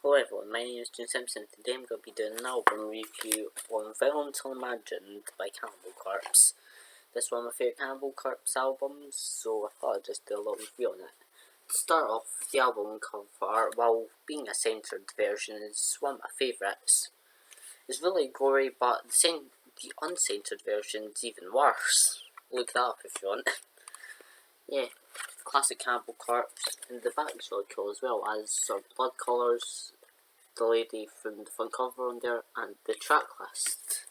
Hello everyone, my name is Jim Simpson. Today I'm going to be doing an album review on Unimagined by Cannibal. This is one of my favourite Cannibal albums, so I thought I'd just do a little review on it. To start off, the album cover, while being a censored version, is one of my favourites. It's really gory, but the uncensored version is even worse. Look that up if you want. Yeah. Classic Cannibal, and the back is really cool as well, as some blood colours, the lady from the front cover on there, and the track list.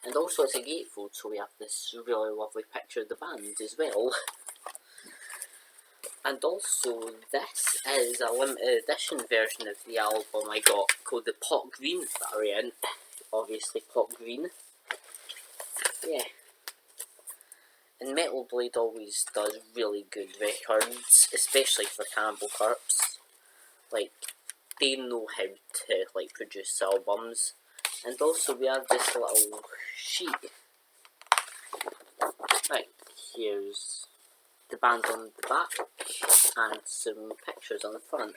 And also it's a gatefold, so we have this really lovely picture of the band as well. And also this is a limited edition version of the album I got, called the Pot Green variant. Obviously Pot Green. Yeah. And Metal Blade always does really good records, especially for Cannibal. Like, they know how to produce albums. And also we have this little sheet. Right, here's the band on the back and some pictures on the front.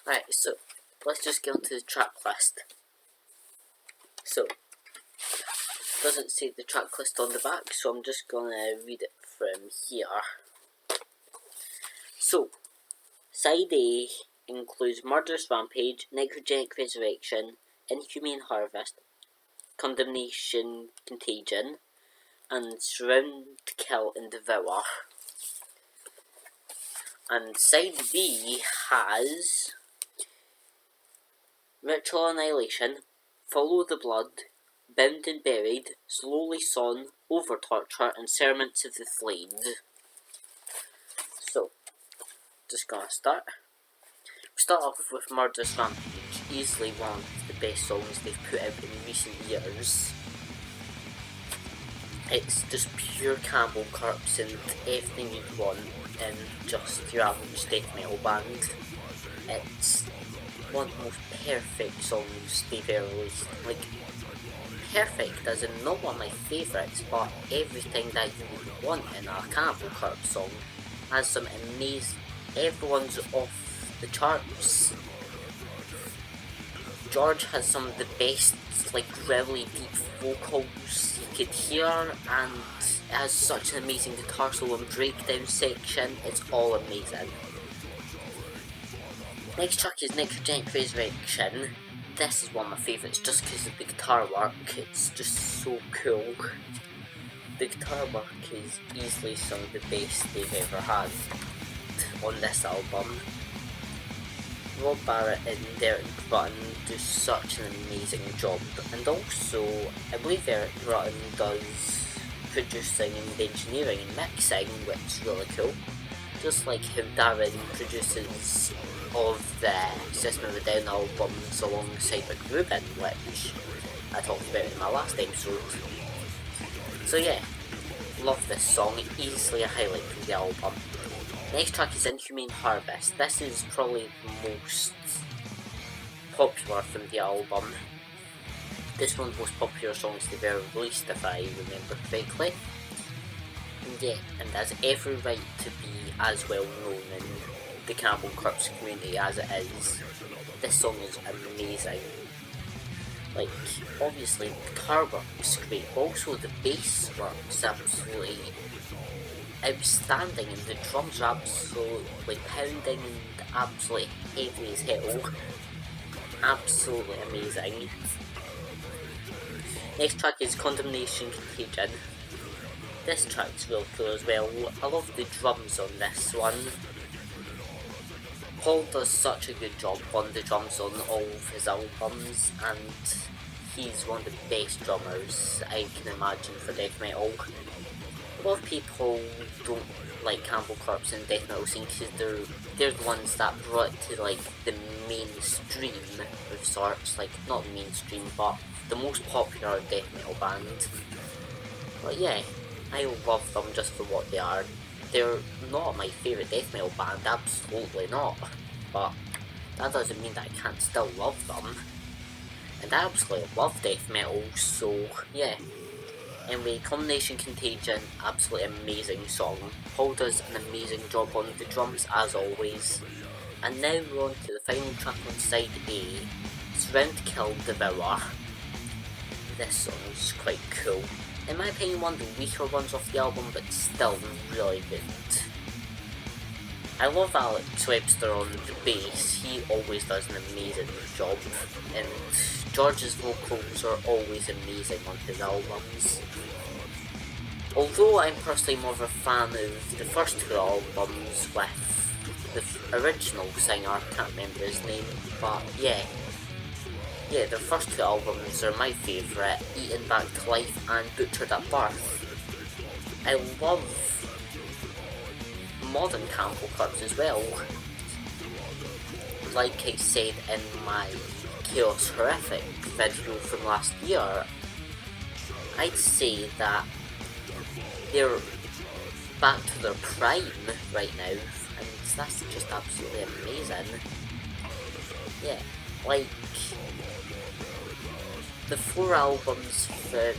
Right, so let's just get onto the track list. So, doesn't say the track list on the back, so I'm just gonna read it from here. So, side A includes Murderous Rampage, Necrogenic Resurrection, Inhumane Harvest, Condemnation Contagion, and Surround, Kill and Devour. And side B has Ritual Annihilation, Follow the Blood, Bound and Buried, Slowly Sawn, Over Torture, and Sermons of the Flayed. So, just gonna start. We start off with Murderous Rampage, easily one of the best songs they've put out in recent years. It's just pure Cannibal Corpse and everything you'd want in just your average death metal band. It's one of the most perfect songs they've ever released. Like, perfect as in not one of my favourites, but everything that you would want in a Cannibal Corpse song. Has some amazing, everyone's off the charts. George has some of the best, really deep vocals you could hear, and it has such an amazing guitar solo and breakdown section. It's all amazing. Next track is Necrogenic Resurrection. This is one of my favourites just because of the guitar work. It's just so cool. The guitar work is easily some of the best they've ever had on this album. Rob Barrett and Eric Rutten do such an amazing job, and also I believe Eric Rutten does producing and engineering and mixing, which is really cool. Just like how Darren produces all of the System of a Down albums alongside with Ruben, which I talked about in my last episode. So yeah, love this song, easily a highlight from the album. Next track is Inhumane Harvest. This is probably the most popular from the album. This is one of the most popular songs they've ever released, if I remember correctly. And yeah, and has every right to be as well known in the Cannibal Corpse community as it is. This song is amazing. Like, obviously the guitar work's great, but also the bass work's absolutely outstanding, and the drums are absolutely pounding and absolutely heavy as hell. Absolutely amazing. Next track is Condemnation Contagion. This track's real cool as well. I love the drums on this one. Paul does such a good job on the drums on all of his albums, and he's one of the best drummers I can imagine for death metal. A lot of people don't like Cannibal Corpse and death metal scene because they're the ones that brought it to the mainstream of sorts, not the mainstream but the most popular death metal band. But yeah, I love them just for what they are. They're not my favourite death metal band, absolutely not, but that doesn't mean that I can't still love them. And I absolutely love death metal, so yeah. Anyway, Combination Contagion, absolutely amazing song. Paul does an amazing job on the drums as always. And now we're on to the final track on side A, Surround, Kill, Devour. This song is quite cool. In my opinion, one of the weaker ones off the album, but still really good. I love Alex Webster on the bass, he always does an amazing job, and George's vocals are always amazing on his albums. Although I'm personally more of a fan of the first two albums with the original singer, I can't remember his name, but yeah, the first two albums are my favourite, Eaten Back to Life and Butchered at Birth. I love modern Cannibal Corpse as well. Like I said in my Chaos Horrific video from last year, I'd say that they're back to their prime right now, and that's just absolutely amazing. Yeah, like the 4 albums from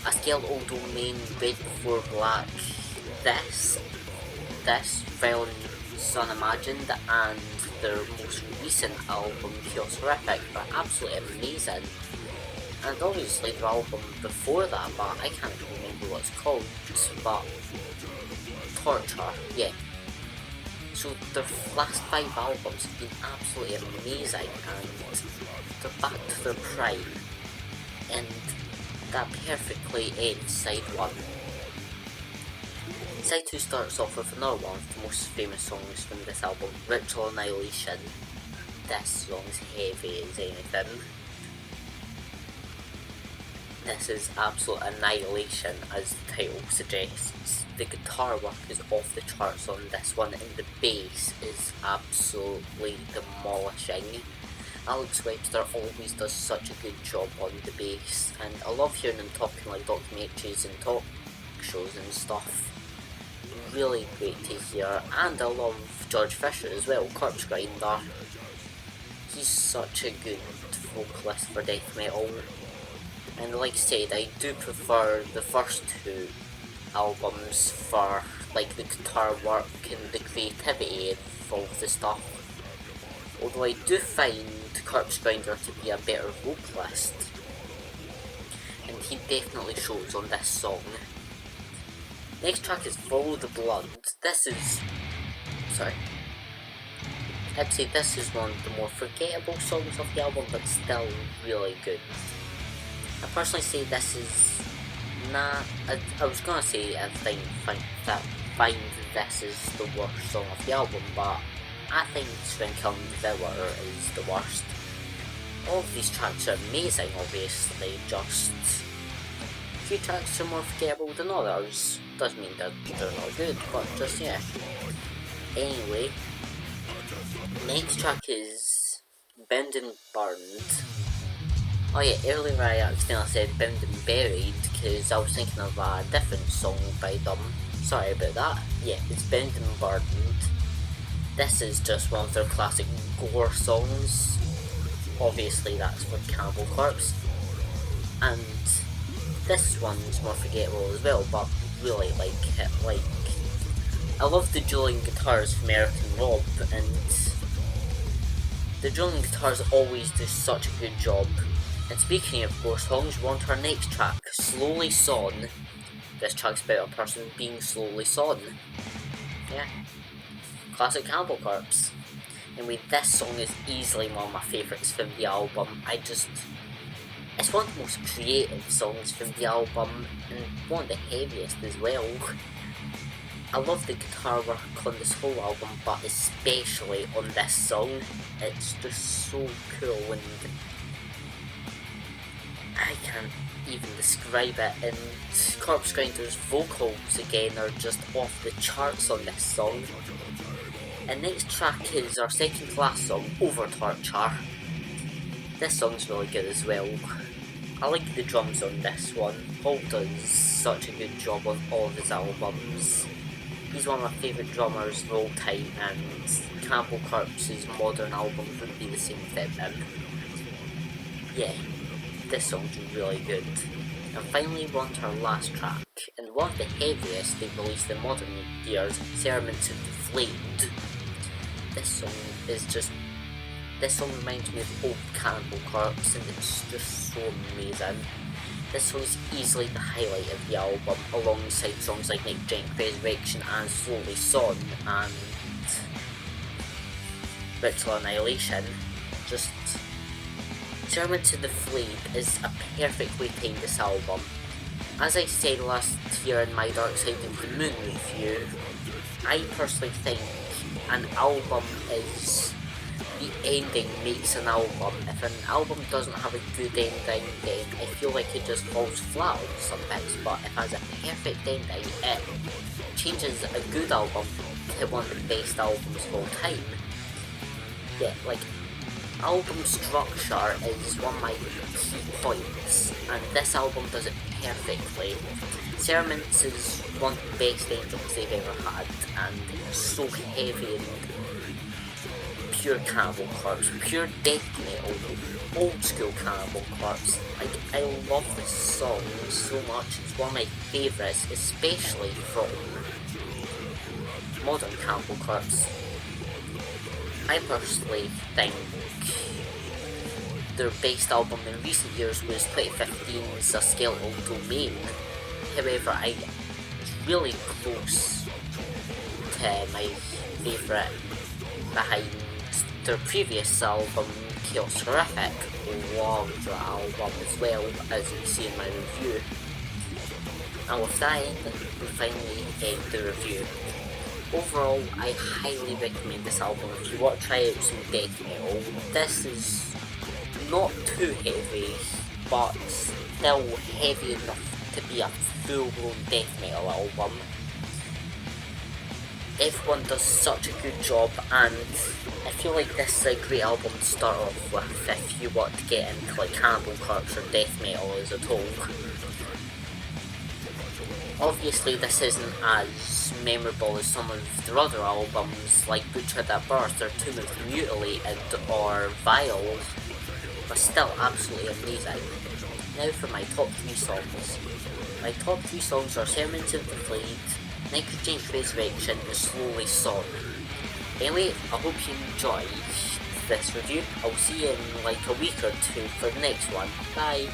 A Scaled Old Domain, Red Before Black, this, Violent Unimagined, and their most recent album, Chaos Horrific, are absolutely amazing. And obviously the album before that, but I can't even remember what it's called, but Torture, yeah. So their last 5 albums have been absolutely amazing, and they're back to their prime, and that perfectly ends side 1. Side 2 starts off with another one of the most famous songs from this album, Ritual Annihilation. This song's heavy as anything. This is absolute annihilation, as the title suggests. The guitar work is off the charts on this one, and the bass is absolutely demolishing. Alex Webster always does such a good job on the bass, and I love hearing him talking like documentaries and talk shows and stuff. Really great to hear, and I love George Fisher as well, Corpse Grinder. He's such a good vocalist for death metal, and like I said, I do prefer the first 2 albums for like the guitar work and the creativity of all the stuff, although I do find Corpse Grinder to be a better vocalist, and he definitely shows on this song. Next track is Follow the Blood. I'd say this is one of the more forgettable songs of the album, but still really good. I personally say this is not, I was gonna say I find this is the worst song of the album, but I think Kill and Devour is the worst. All of these tracks are amazing, obviously, just a few tracks are more forgettable than others. Doesn't mean that they're not good, but just yeah. Anyway, next track is Bound and Burned. Oh yeah, earlier I accidentally said Bound and Buried because I was thinking of a different song by them. Sorry about that. Yeah, it's Bound and Burned. This is just one of their classic gore songs. Obviously that's for Cannibal Corpse. And this one's more forgettable as well, but really like it. Like, I love the dueling guitars from American Rob, and the dueling guitars always do such a good job. And speaking of gore songs, we're on to our next track, Slowly Sawn. This track's about a person being slowly sawn. Yeah, classic Cannibal Corpse. Anyway, this song is easily one of my favourites from the album. It's one of the most creative songs from the album, and one of the heaviest as well. I love the guitar work on this whole album, but especially on this song. It's just so cool, and I can't even describe it. And Corpse Grinder's vocals again are just off the charts on this song. And next track is our second to last song, Over Torture. This song's really good as well. I like the drums on this one. Paul does such a good job on all of his albums. He's one of my favourite drummers of all time, and Cannibal Corpse's modern albums would be the same without him. Yeah, this song's really good. And finally we're on to our last track, and one of the heaviest they've released in modern years, Cerements of the Flayed. This song reminds me of old Cannibal Corpse, and it's just so amazing. This song is easily the highlight of the album, alongside songs like Unimagined, Resurrection and Slowly Son and Ritual Annihilation. Just Cerements of the Flayed is a perfect way to end this album. As I said last year in my Dark Side of the Moon review, I personally think an album is the ending makes an album. If an album doesn't have a good ending, then I feel like it just falls flat sometimes, but if it has a perfect ending, it changes a good album to one of the best albums of all time. Yeah, like, album structure is one of my key points, and this album does it perfectly. Cerements is one of the best endings they've ever had, and it's so heavy and pure Cannibal Corpse, pure death metal, old school Cannibal Corpse. Like, I love this song so much, it's one of my favourites, especially from modern Cannibal Corpse. I personally think their best album in recent years was 2015's A Skeletal Domain. However, it's really close to my favourite behind their previous album, Chaos Horrific. Love that album as well, as you can see in my review. And with that we finally end the review. Overall, I highly recommend this album if you want to try out some death metal. This is not too heavy, but still heavy enough to be a full-blown death metal album. Everyone does such a good job, and I feel like this is a great album to start off with if you want to get into like Cannibal Corpse or death metal as a whole. Obviously this isn't as memorable as some of their other albums like Butchered at Birth or Tomb of the Mutilated or Vile, but still absolutely amazing. Now for my top 3 songs. My top 3 songs are Cerements of the Flayed, Unimagined Resurrection and Slowly Son. Anyway, I hope you enjoyed this review. I'll see you in like a week or two for the next one. Bye!